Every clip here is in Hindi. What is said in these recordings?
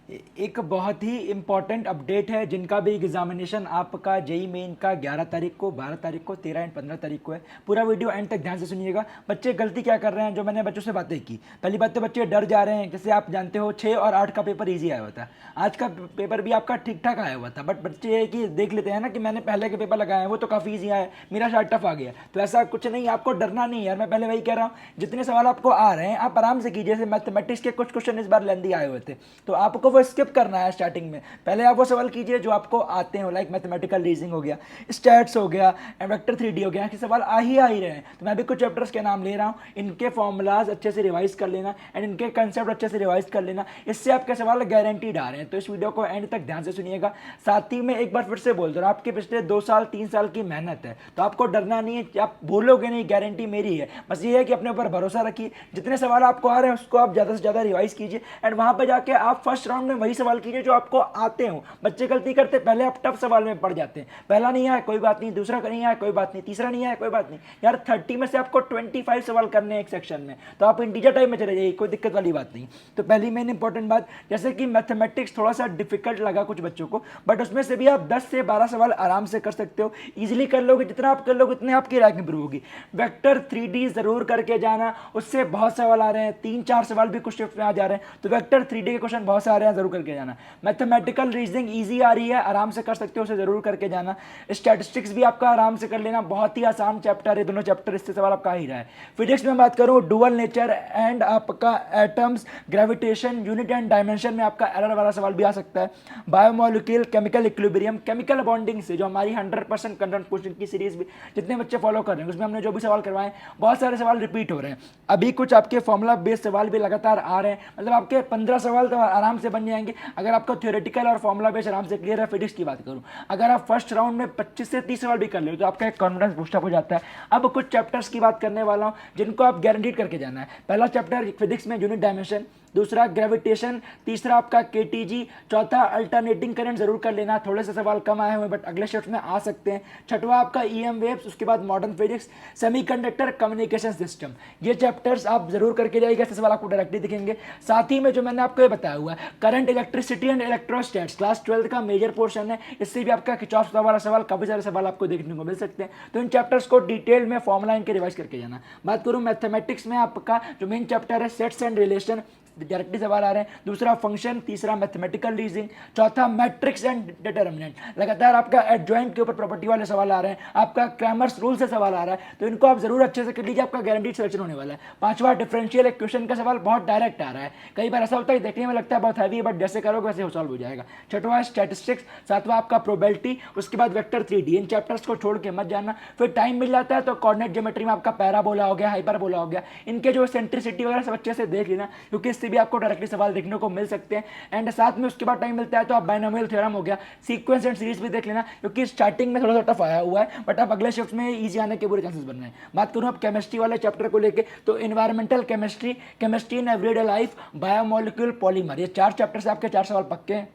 एक बहुत ही इम्पॉर्टेंट अपडेट है। जिनका भी एग्जामिनेशन आपका जेई मेन का 11 तारीख को, 12 तारीख को, 13 एंड 15 तारीख को है। पूरा वीडियो एंड तक ध्यान से सुनिएगा। बच्चे गलती क्या कर रहे हैं, जो मैंने बच्चों से बातें की। पहली बात तो बच्चे डर जा रहे हैं। जैसे आप जानते हो 6 और 8 का पेपर ईजी आया हुआ था, आज का पेपर भी आपका ठीक ठाक आया हुआ था, बट बच्चे ये कि देख लेते हैं ना कि मैंने पहले के पेपर लगाए हैं वो तो काफ़ी ईजी आया है, मेरा शायद टफ आ गया। तो ऐसा कुछ नहीं, आपको डरना नहीं है यार। मैं पहले वही कह रहा हूँ, जितने सवाल आपको आ रहे हैं आप आराम से कीजिए। जैसे मैथमेटिक्स के कुछ क्वेश्चन इस बार लेंदी आए हुए थे, तो आपको वो स्किप करना है स्टार्टिंग में। पहले आप वो सवाल कीजिए जो आपको आते हो, लाइक मैथमेटिकल रीजनिंग हो गया, स्टैट्स हो गया, एंड वेक्टर 3D हो गया। कि सवाल आ ही रहे हैं, तो मैं भी कुछ चैप्टर्स के नाम ले रहा हूँ, इनके फॉर्मूलाज अच्छे से रिवाइज कर लेना एंड इनके कंसेप्ट अच्छे से रिवाइज कर लेना। इससे आपके सवाल गारंटीड आ रहे हैं। तो इस वीडियो को एंड तक ध्यान से सुनिएगा। साथ ही में एक बार फिर से बोल दो, आपके पिछले 2 साल 3 साल की मेहनत है, तो आपको डरना नहीं है। आप बोलोगे नहीं, गारंटी मेरी है। बस ये है कि अपने ऊपर भरोसा रखिए। जितने सवाल आपको आ रहे हैं उसको आप ज़्यादा से ज़्यादा रिवाइज कीजिए एंड वहाँ पर जाके आप फर्स्ट राउंड में वही सवाल कीजिए जो आपको आते हो। बच्चे गलती करते, पहले आप टफ सवाल में पड़ जाते हैं। पहला नहीं आया कोई बात नहीं, दूसरा नहीं आया कोई बात नहीं, तीसरा नहीं आया कोई बात नहीं। यार 30 में से आपको 25 सवाल करने हैं एक सेक्शन में, तो आप इंटीजर टाइप में चले जाइए, कोई दिक्कत वाली बात नहीं। तो पहली मेन इंपॉर्टेंट बात, जैसे कि मैथमेटिक्स थोड़ा सा डिफिकल्ट लगा कुछ बच्चों को, बट उसमें से भी आप 10 से 12 सवाल आराम से कर सकते हो। इजीली कर लोगे, जितना आप कर लोगे उतने आपकी रैंक इंप्रूव होगी। वेक्टर 3D जरूर करके जाना, उससे बहुत सवाल आ रहे हैं, 3-4 सवाल भी कुछ शिफ्ट में आ जा रहे हैं, तो वेक्टर 3D के क्वेश्चन बहुत सारे हैं, जरूर करके जाना। मैथमेटिकल रीजनिंग ईजी आ रही है, आराम से कर सकते हो, उसे जरूर करके जाना। स्टैटिस्टिक्स भी आपका आराम से कर लेना, बहुत ही आसान चैप्टर है दोनों चैप्टर, इससे सवाल आपका आ ही रहा है। फिजिक्स में बात करूं, डुअल नेचर एंड आपका atoms, gravitation, unit and dimension में आपका एरर वाला सवाल भी आ सकता है। Biomolecule, chemical equilibrium, chemical bonding से जो हमारी 100% कंटेंट क्वेश्चन की सीरीज भी जितने बच्चे फॉलो कर रहे हैं उसमें हमने जो भी सवाल करवाए, बहुत सारे सवाल रिपीट हो रहे हैं। अभी कुछ आपके फॉर्मूला बेस्ड सवाल भी लगातार आ रहे हैं, मतलब आपके 15 सवाल तो आराम से बन जाएंगे अगर आपका थ्योरेटिकल और फॉर्मूला बेस्ड आराम से क्लियर है। फिजिक्स की बात करूं, अगर आप फर्स्ट राउंड में 25 से 30 सवाल भी कर ले तो आपका एक कॉन्फिडेंस बूस्टअप हो जाता है। अब कुछ चैप्टर्स की बात करने वाला हूं जिनको आप गारंटीड करके जाना है। पहला चैप्टर फिजिक्स में यूनिट डायमेंशन, दूसरा ग्रेविटेशन, तीसरा आपका केटीजी, चौथा अल्टरनेटिंग करंट जरूर कर लेना, थोड़े से सवाल कम आए हुए बट अगले शिफ्ट में आ सकते हैं। छठवां आपका ईएम वेव्स, उसके बाद modern physics, semiconductor, communication system. ये चैप्टर्स आप जरूर करके जाइएगा, ऐसे सवाल आपको डायरेक्टली दिखेंगे। साथ ही में जो मैंने आपको ये बताया हुआ है करंट, इलेक्ट्रिसिटी एंड इलेक्ट्रोस्टैट्स, क्लास 12 का मेजर पोर्शन है, इससे भी आपका खिंचाव वाला सवाल, काफी सारे सवाल आपको देखने को मिल सकते हैं। तो इन चैप्टर्स को डिटेल में फॉर्मुला इनके रिवाइज करके जाना। बात करूं मैथमेटिक्स में, आपका जो मेन चैप्टर है सेट्स एंड रिलेशन, डायरेक्टली सवाल आ रहे हैं। दूसरा फंक्शन, तीसरा मैथमेटिकल रीजनिंग, चौथा मैट्रिक्स एंड डिटरमिनेंट। लगातार आपका एडजॉइंट के ऊपर प्रॉपर्टी वाले सवाल आ रहे हैं, आपका क्रैमर्स रूल से सवाल आ रहा है, तो इनको आप जरूर अच्छे से कर लीजिए, आपका गारंटीड सिलेक्शन होने वाला है। पांचवा डिफरेंशियल इक्वेशन का सवाल बहुत डायरेक्ट आ रहा है, कई बार ऐसा होता है देखने में लगता है बहुत हैवी है, बट जैसे करोगे वैसे सॉल्व हो जाएगा। छठवां स्टैटिस्टिक्स, सातवां आपका प्रोबेबिलिटी, उसके बाद वेक्टर 3D। इन चैप्टर्स को छोड़ के मत जाना। फिर टाइम मिल जाता है तो कोऑर्डिनेट ज्योमेट्री में आपका पैराबोला हो गया, हाइपरबोला हो गया, इनके जो सेंट्रिसिटी वगैरह सब अच्छे से देख लेना, क्योंकि इससे भी आपको डायरेक्टली सवाल देखने को मिल सकते हैं। एंड साथ में उसके बाद टाइम मिलता है तो आप बाइनोमियल थ्योरम हो गया, सीक्वेंस एंड सीरीज भी देख लेना, क्योंकि स्टार्टिंग में थोड़ा सा टफ आया हुआ है बट आप अगले शिफ्ट में इजी आने के पूरे चांसेस बन रहे हैं। बात करूं अब केमिस्ट्री वाले चैप्टर को लेके, तो environmental chemistry, chemistry in everyday life, biomolecule, polymer, ये 4 चैप्टर से आपके 4 सवाल पक्के हैं,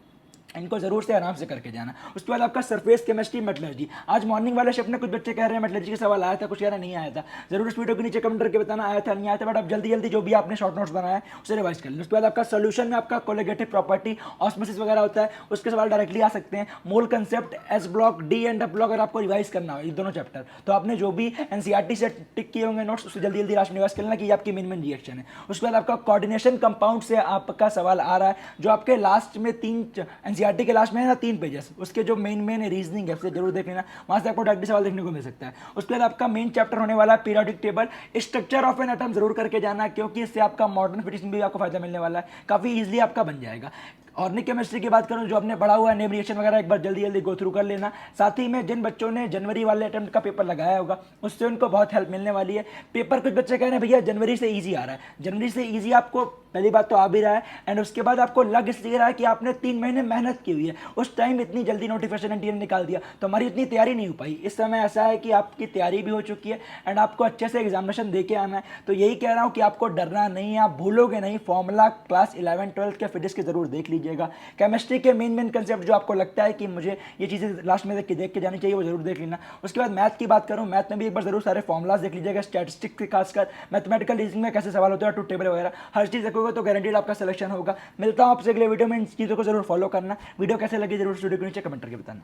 इनको जरूर से आराम से करके जाना। उसके बाद आपका सरफेस केमिस्ट्री, मेटलर्जी। आज मॉर्निंग वाले शिफ्ट में कुछ बच्चे कह रहे हैं मेटलर्जी का सवाल आया था, कुछ कह रहे नहीं आया था, जरूर इस वीडियो के नीचे कमेंट करके बताना आया था नहीं आया था, बट आप जल्दी जल्दी जो भी आपने शॉर्ट नोट्स बनाया है उसे रिवाइज कर लें। उसके बाद आपका सोल्यूशन में आपका कोलिगेटिव प्रॉपर्टी, ऑस्मोसिस वगैरह होता है, उसके सवाल डायरेक्टली आ सकते हैं। मोल concept, S block, D and F block, अगर आपको रिवाइज करना हो ये दोनों चैप्टर, तो आपने जो भी एनसीईआरटी से टिक किए होंगे नोट्स उसे जल्दी जल्दी लास्ट में रिवाइज करना कि आपकी मेन रिएक्शन है। उसके बाद आपका कोऑर्डिनेशन कंपाउंड से आपका सवाल आ रहा है, जो आपके लास्ट में 3 एनसीईआरटी के लास्ट में है ना 3 पेजेस, उसके जो मेन रीजनिंग है उसे जरूर देख लेना, वहां से आपको डायरेक्टली सवाल देखने को मिल सकता है। उसके बाद आपका मेन चैप्टर होने वाला है periodic table, structure of an atom जरूर करके जाना, क्योंकि इससे आपका मॉडर्न फिजिक्स में भी आपको फायदा मिलने वाला है, काफी इजीली आपका बन जाएगा। ऑर्गेनिक केमिस्ट्री की बात करूं, जो आपने पढ़ा हुआ है नेम रिएक्शन वगैरह, एक बार जल्दी जल्दी गो थ्रू कर लेना। साथ ही में जिन बच्चों ने जनवरी वाले अटेम्प्ट का पेपर लगाया होगा उससे उनको बहुत हेल्प मिलने वाली है। पेपर कुछ बच्चे कह रहे हैं भैया जनवरी से इजी आ रहा है, जनवरी से इजी आपको पहली बात तो आ भी रहा है, एंड उसके बाद आपको लग इसलिए रहा है कि आपने 3 महीने मेहनत की हुई है, उस टाइम इतनी जल्दी नोटिफिकेशन एनटीए ने निकाल दिया तो हमारी इतनी तैयारी नहीं हो पाई। इस समय ऐसा है कि आपकी तैयारी भी हो चुकी है एंड आपको अच्छे से एग्जामिनेशन दे के आना है। तो यही कह रहा हूँ कि आपको डरना नहीं है, आप भूलोगे नहीं। फॉर्मूला क्लास 11-12 के फिजिक्स के जरूर देख लीजिए। लीजिएगा। केमिस्ट्री के मेन कंसेप्ट जो आपको लगता है कि मुझे ये चीज़ें लास्ट में देख के जानी चाहिए वो जरूर देख लेना। उसके बाद मैथ की बात करूँ, मैथ में भी एक बार जरूर सारे फॉर्मुलाज देख लीजिएगा, स्टैटिस्टिक्स के खासकर मैथमेटिकल रीजनिंग में कैसे सवाल होते हैं, ट्रूथ टेबल वगैरह हर चीज़ देखोगे तो गारंटीड आपका सिलेक्शन होगा। मिलता हूँ आपसे अगले वीडियो में, इन चीज़ों को जरूर फॉलो करना। वीडियो कैसे लगी जरूर स्टूडियो के नीचे कमेंट करके बताना।